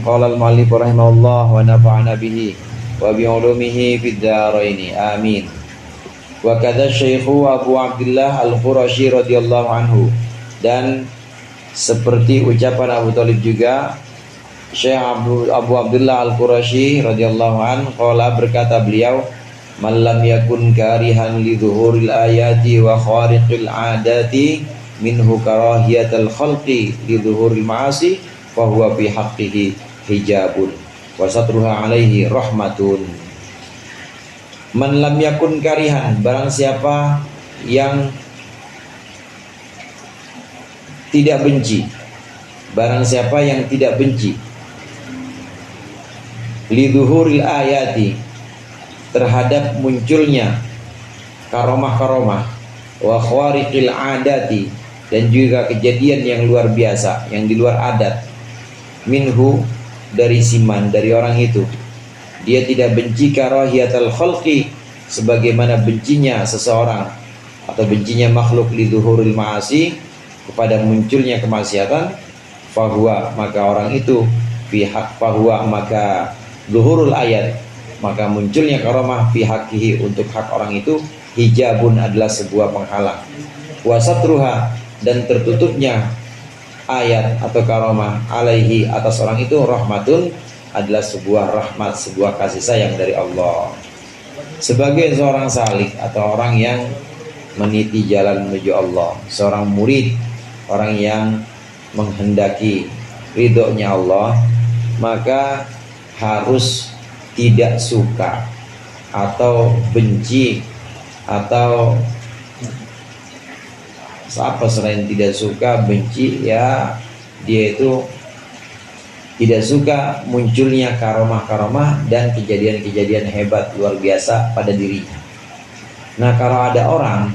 Qala al-mu'allif rahimahullah wa nafa'ana bihi wa bi'ulumihi fid dharain. Amin. Wa kadza Syekhu Abu Abdullah Al-Qurashi radhiyallahu anhu, dan seperti ucapan Abu Thalib juga Syekh Abu Abdullah Al-Qurashi radhiyallahu anhu qala, berkata beliau, man lam yakun karihan li dhuhuril ayati wa khariqil adati minhu karahiyatal khalqi li dhuhuril ma'asi fa huwa fi haqqihi hijabun wa satruha alaihi rahmatun. Man lam yakun karihan, barang siapa yang tidak benci, barang siapa yang tidak benci lidhuhuril ayati, terhadap munculnya karomah-karomah, wa khawariqil adati, dan juga kejadian yang luar biasa, yang di luar adat, minhu, dari siman, dari orang itu, dia tidak benci karahiyatal khalqi, sebagaimana bencinya seseorang atau bencinya makhluk lidhuhuril ma'asi, kepada munculnya kemaksiatan, fahuwa, maka orang itu pihak fahuwa, maka zuhurul ayat, maka munculnya karomah pihakih, untuk hak orang itu, hijabun, adalah sebuah penghalang, wasatruha, dan tertutupnya ayat atau karomah, alaihi, atas orang itu, rahmatun, adalah sebuah rahmat, sebuah kasih sayang dari Allah. Sebagai seorang salik atau orang yang meniti jalan menuju Allah, seorang murid, orang yang menghendaki ridhonya Allah, maka harus tidak suka atau benci atau apa selain tidak suka, benci, ya dia itu tidak suka munculnya karomah-karomah dan kejadian-kejadian hebat luar biasa pada dirinya. Nah, kalau ada orang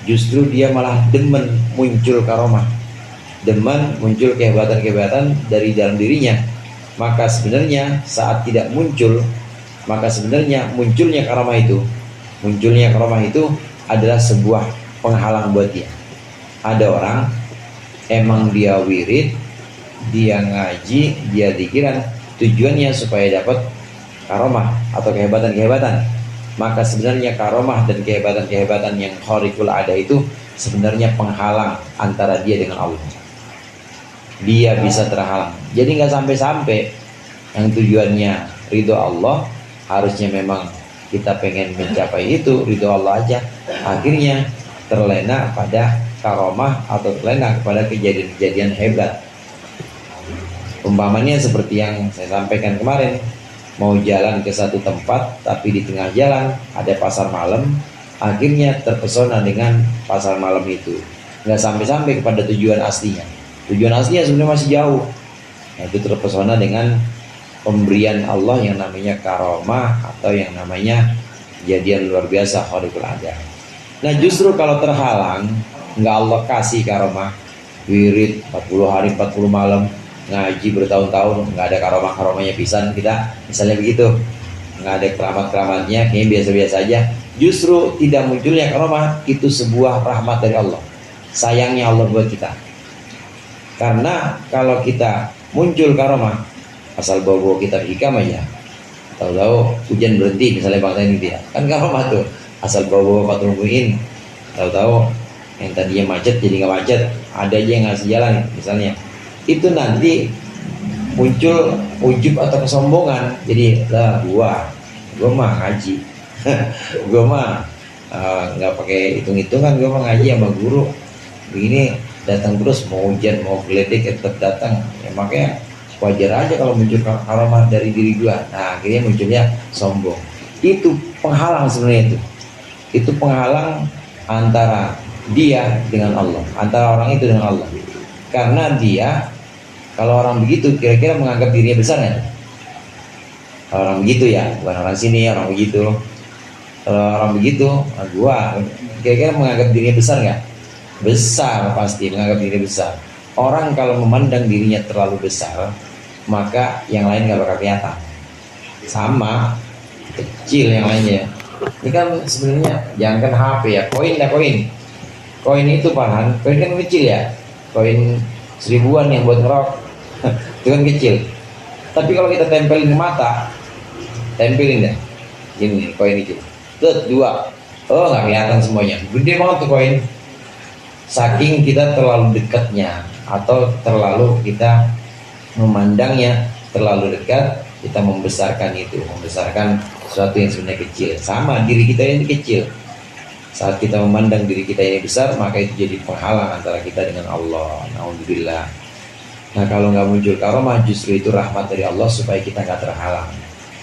justru dia malah demen muncul karomah, demen muncul kehebatan-kehebatan dari dalam dirinya, maka sebenarnya saat tidak muncul, maka sebenarnya munculnya karomah itu adalah sebuah penghalang buat dia. Ada orang emang dia wirid, dia ngaji, dia zikiran, tujuannya supaya dapat karomah atau kehebatan-kehebatan, maka sebenarnya karomah dan kehebatan-kehebatan yang khariqul ada itu sebenarnya penghalang antara dia dengan Allah. Dia bisa terhalang. Jadi nggak sampai-sampai yang tujuannya ridho Allah, harusnya memang kita pengen mencapai itu ridho Allah aja, akhirnya terlena pada karomah atau terlena kepada kejadian-kejadian hebat. Umpamanya seperti yang saya sampaikan kemarin, mau jalan ke satu tempat tapi di tengah jalan ada pasar malam, akhirnya terpesona dengan pasar malam itu, nggak sampai-sampai kepada tujuan aslinya. Tujuan aslinya sebenarnya masih jauh. Nah, itu terpesona dengan pemberian Allah yang namanya karomah atau yang namanya kejadian luar biasa khariqul ada. Nah, justru kalau terhalang, nggak Allah kasih karomah, wirid 40 hari 40 malam, ngaji bertahun-tahun, nggak ada karomah-karomahnya pisan kita, misalnya begitu, nggak ada keramat-keramatnya, kayaknya biasa-biasa aja, justru tidak munculnya karomah itu sebuah rahmat dari Allah, sayangnya Allah buat kita. Karena kalau kita muncul karomah, asal bawa kitab hikam aja, tahu-tahu hujan berhenti, misalnya bangsa ini dia, kan karomah tuh, asal bawa Fathul Muin, tahu-tahu yang tadinya macet jadi nggak macet, ada aja yang ngasih jalan, misalnya. Itu nanti muncul ujub atau kesombongan, jadi lah gua mah ngaji, gua mah nggak pakai hitung-hitungan, gua mah ngaji sama guru begini, datang terus, mau hujan mau geledek tetap datang, ya makanya wajar aja kalau muncul karomah dari diri gua. Nah, akhirnya munculnya sombong. Itu penghalang sebenarnya, itu penghalang antara dia dengan Allah, antara orang itu dengan Allah. Karena dia, kalau orang begitu kira-kira menganggap dirinya besar nggak? Kalau orang begitu ya, bukan orang sini, orang begitu. Kalau orang begitu, gua kira-kira menganggap dirinya besar nggak? Besar, pasti menganggap dirinya besar. Orang kalau memandang dirinya terlalu besar, maka yang lain nggak bakal kelihatan. Sama kecil yang lainnya. Ini kan sebenarnya jangankan HP ya, koin dah koin. Koin itu koin kan kecil ya. Koin 1000-an yang buat ngerok itu kan kecil. Tapi kalau kita tempelin ke mata, tempelin deh, ini koin itu, dua, oh nggak kelihatan semuanya, gede banget tuh koin. Saking kita terlalu dekatnya atau terlalu kita memandangnya terlalu dekat, kita membesarkan itu, membesarkan sesuatu yang sebenarnya kecil. Sama diri kita ini kecil. Saat kita memandang diri kita ini besar, maka itu jadi penghalang antara kita dengan Allah. Alhamdulillah. Nah kalau nggak muncul karomah, justru itu rahmat dari Allah supaya kita nggak terhalang,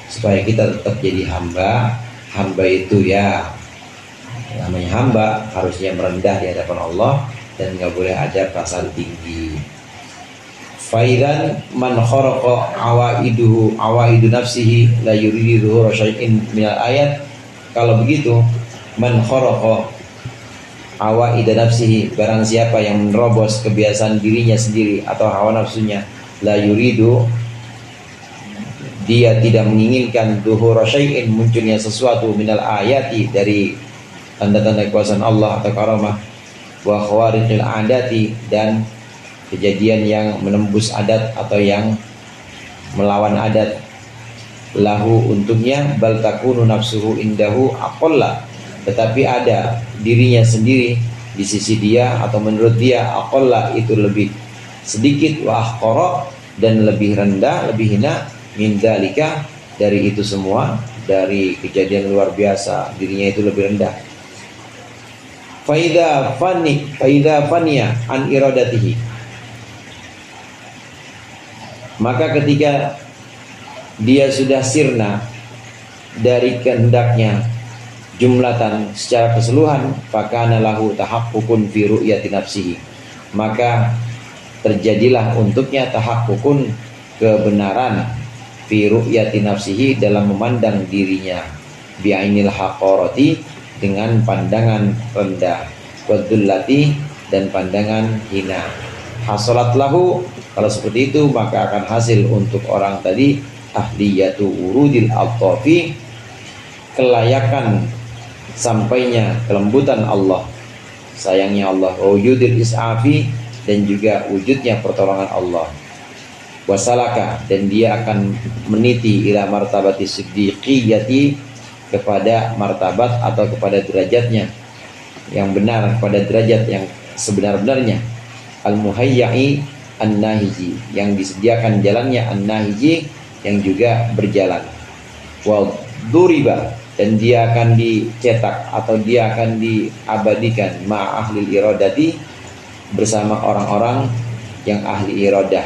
supaya kita tetap jadi hamba. Hamba itu ya namanya hamba harusnya merendah di hadapan Allah dan nggak boleh ada perasaan tinggi. Faidan man kharaqa awaidu nafsihi la yuridu syai'in minal ayat. Kalau begitu, man kharaqa awaidu nafsihi, barang siapa yang menerobos kebiasaan dirinya sendiri atau hawa nafsunya, la yuridu, dia tidak menginginkan duhur syai'in, munculnya sesuatu minal ayati, dari tanda-tanda kekuasaan Allah atau karamah, wa khawariqil adati, dan kejadian yang menembus adat atau yang melawan adat, lahu untuknya, bal takunu nafsuhu indahu aqalla, tetapi ada dirinya sendiri di sisi dia atau menurut dia, aqalla itu lebih sedikit, wa ahqara dan lebih rendah, lebih hina, min dzalika dari itu semua, dari kejadian luar biasa, dirinya itu lebih rendah. Faida faniya an iradatihi, maka ketika dia sudah sirna dari kehendaknya jumlatan secara keseluruhan, fakana lahu tahaqqukun fi ru'yati nafsihi, maka terjadilah untuknya tahaqqukun, kebenaran, fi ru'yati nafsihi, dalam memandang dirinya, bi'ainil haqarati, dengan pandangan rendah, wadullati, dan pandangan hina. Hasolat lahu, kalau seperti itu maka akan hasil untuk orang tadi ahliyatu urudil altafi, kelayakan sampainya kelembutan Allah, sayangnya Allah, wujudil is'afi, dan juga wujudnya pertolongan Allah, wasalaka, dan dia akan meniti ila martabati siddiqiyati, kepada martabat atau kepada derajatnya yang benar, kepada derajat yang sebenar-benarnya, al-muhayya'i an-nahiji, yang disediakan jalannya, an-nahiji, yang juga berjalan, wal duriba, dan dia akan dicetak atau dia akan diabadikan, ma ahli iradati, bersama orang-orang yang ahli iradah,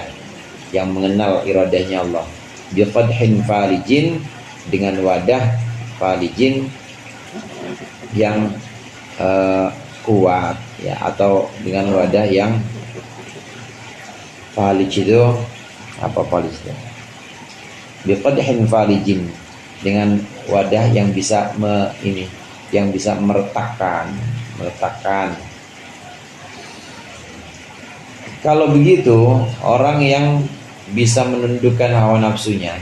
yang mengenal iradahnya Allah, bi fadhin falijin, dengan wadah falijin yang kuat ya, atau dengan wadah yang falij itu apa falisnya, biqadhin falijin, dengan wadah yang bisa yang bisa meretakkan. Kalau begitu, orang yang bisa menundukkan hawa nafsunya,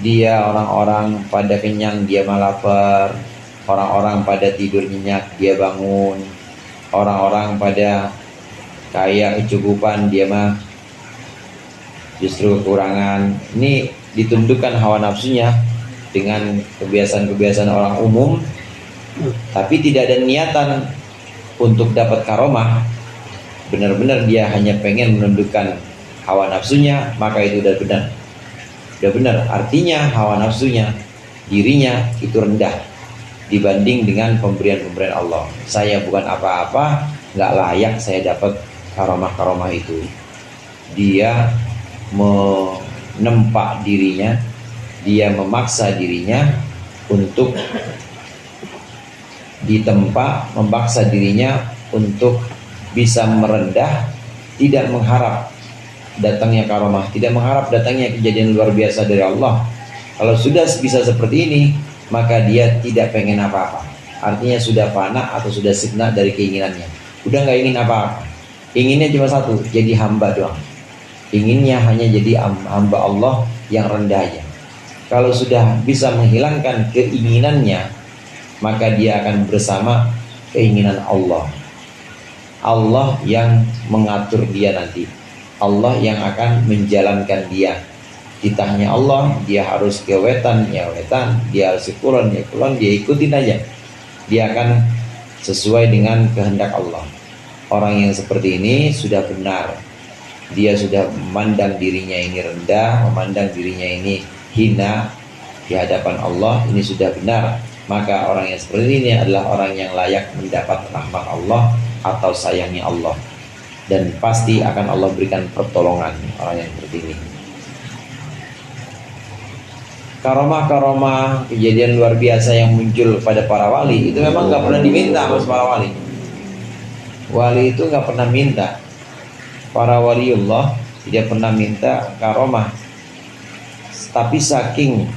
dia orang-orang pada kenyang dia malah lapar, orang-orang pada tidur nyenyak dia bangun, orang-orang pada kaya kecukupan dia mah justru kekurangan. Ini ditundukkan hawa nafsunya dengan kebiasaan-kebiasaan orang umum, tapi tidak ada niatan untuk dapat karomah, benar-benar dia hanya pengen menundukkan hawa nafsunya, maka itu udah benar, artinya hawa nafsunya, dirinya itu rendah dibanding dengan pemberian-pemberian Allah. Saya bukan apa-apa, nggak layak saya dapat karomah-karomah itu. Dia menempa dirinya, dia memaksa dirinya untuk ditempa, memaksa dirinya untuk bisa merendah, tidak mengharap datangnya karomah, tidak mengharap datangnya kejadian luar biasa dari Allah. Kalau sudah bisa seperti ini, maka dia tidak pengen apa-apa, artinya sudah fana atau sudah sirna dari keinginannya, udah nggak ingin apa-apa, inginnya cuma satu, jadi hamba doang, inginnya hanya jadi hamba Allah yang rendah aja. Kalau sudah bisa menghilangkan keinginannya, maka dia akan bersama keinginan Allah, yang mengatur dia nanti, Allah yang akan menjalankan dia, titahnya Allah, dia harus ke wetan, ya wetan, dia harus ke kulon, ya kulon, dia ikutin aja. Dia akan sesuai dengan kehendak Allah. Orang yang seperti ini sudah benar. Dia sudah memandang dirinya ini rendah, memandang dirinya ini hina di hadapan Allah, ini sudah benar. Maka orang yang seperti ini adalah orang yang layak mendapat rahmat Allah atau sayangnya Allah. Dan pasti akan Allah berikan pertolongan orang yang seperti ini. Karomah-karomah, kejadian luar biasa yang muncul pada para wali itu memang nggak pernah diminta sama para wali. Wali itu nggak pernah minta. Para waliullah tidak pernah minta karomah. Tapi saking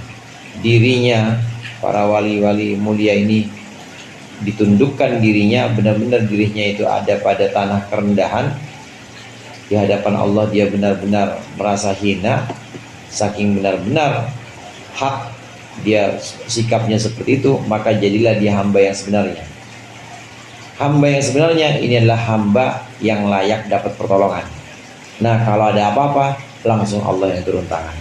dirinya para wali-wali mulia ini ditundukkan dirinya, benar-benar dirinya itu ada pada tanah kerendahan di hadapan Allah, dia benar-benar merasa hina. Saking benar-benar hak dia sikapnya seperti itu, maka jadilah dia hamba yang sebenarnya. Hamba yang sebenarnya ini adalah hamba yang layak dapat pertolongan. Nah, kalau ada apa-apa langsung Allah yang turun tangan.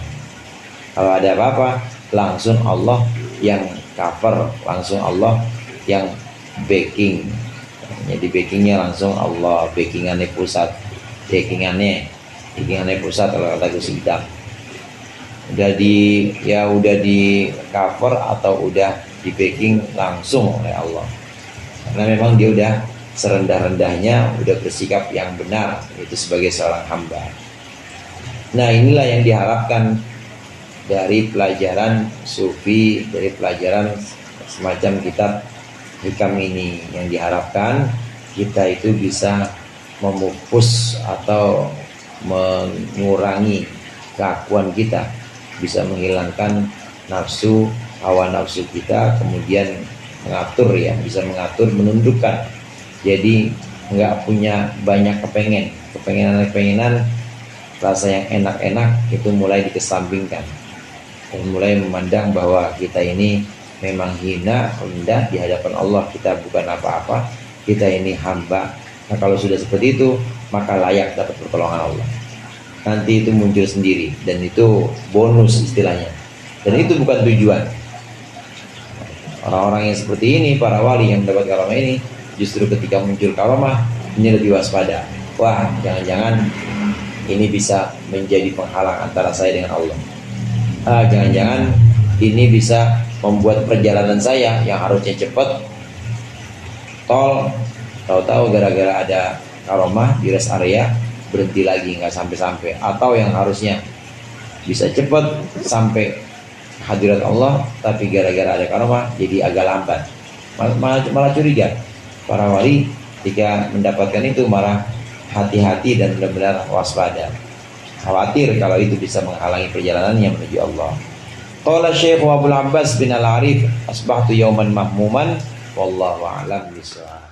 Kalau ada apa-apa langsung Allah yang cover, langsung Allah yang backing. Jadi backingnya langsung Allah, backingannya pusat, backingannya pusat kalau kata Gus Idam. Udah di cover atau udah di backing langsung oleh Allah, karena memang dia udah serendah-rendahnya udah bersikap yang benar itu sebagai seorang hamba. Nah, inilah yang diharapkan dari pelajaran sufi, dari pelajaran semacam kitab hikam ini, yang diharapkan kita itu bisa memupus atau mengurangi keakuan kita, bisa menghilangkan nafsu, hawa nafsu kita, kemudian mengatur, ya, bisa mengatur, menundukkan. Jadi nggak punya banyak kepengenan rasa yang enak-enak itu mulai dikesampingkan dan mulai memandang bahwa kita ini memang hina, rendah di hadapan Allah, kita bukan apa-apa, kita ini hamba. Nah, kalau sudah seperti itu maka layak dapat pertolongan Allah. Nanti itu muncul sendiri dan itu bonus istilahnya, dan itu bukan tujuan. Orang-orang yang seperti ini, para wali yang mendapat karomah ini, justru ketika muncul karomah ini lebih waspada. Wah, jangan-jangan ini bisa menjadi penghalang antara saya dengan Allah. Jangan-jangan ini bisa membuat perjalanan saya yang harusnya cepat, tol, tahu-tahu gara-gara ada karomah di rest area berhenti lagi, nggak sampai-sampai. Atau yang harusnya bisa cepat sampai hadirat Allah, tapi gara-gara ada karomah jadi agak lambat. Malah curiga. Para wali jika mendapatkan itu malah hati-hati dan benar-benar waspada, khawatir kalau itu bisa menghalangi perjalanannya menuju Allah. Qala Syekh Abdul Abbas bin Al-Arif, asbahtu yauman mahmuman wallahu a'lam bishawab.